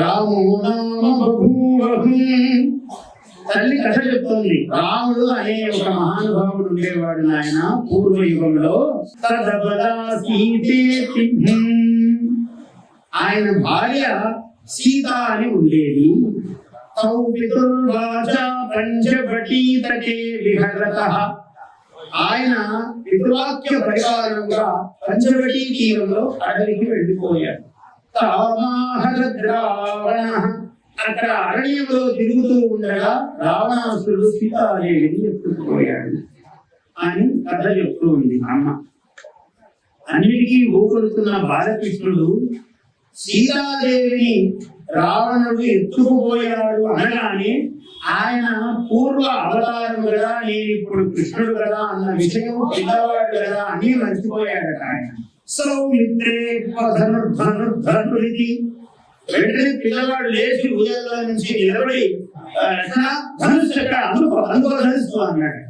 రామో నామ బభూవహు. తల్లి కథ చెప్తోంది. రాముడు అనే ఒక మహానుభావుడు ఉండేవాడు నాయన పూర్వయుగంలో. ఆయన భార్య సీత అని ఉండేది. పంచవటీతటే విహరతః. ఆయన పితృవాక్య ప్రకారంగా పంచవటీ తీరంలో అడవికి వెళ్ళిపోయాడు. అక్కడ అరణ్యంలో తిరుగుతూ ఉండగా రావణాసురుడు సీతాదేవిని ఎత్తుకుపోయాడు అని కథ చెప్తూ ఉంది అమ్మ. అన్నిటికీ ఊపడుతున్న బాలకృష్ణుడు సీతాదేవిని రావణుడు ఎత్తుకుపోయాడు అనగానే ఆయన పూర్వ అవతారం కదా, నేను ఇప్పుడు కృష్ణుడు కదా అన్న విషయం, పిల్లవాడు కదా అని మర్చిపోయాడట ఆయన. సౌమిత్రే ధనుర్ధనుర్ధనుడికి వెంటనే పిల్లవాడు లేచి ఉదయంలో నుంచి నిలబడి ధనుస్సు ఎక్కడ అందుకో ధనుస్సు అన్నాడు.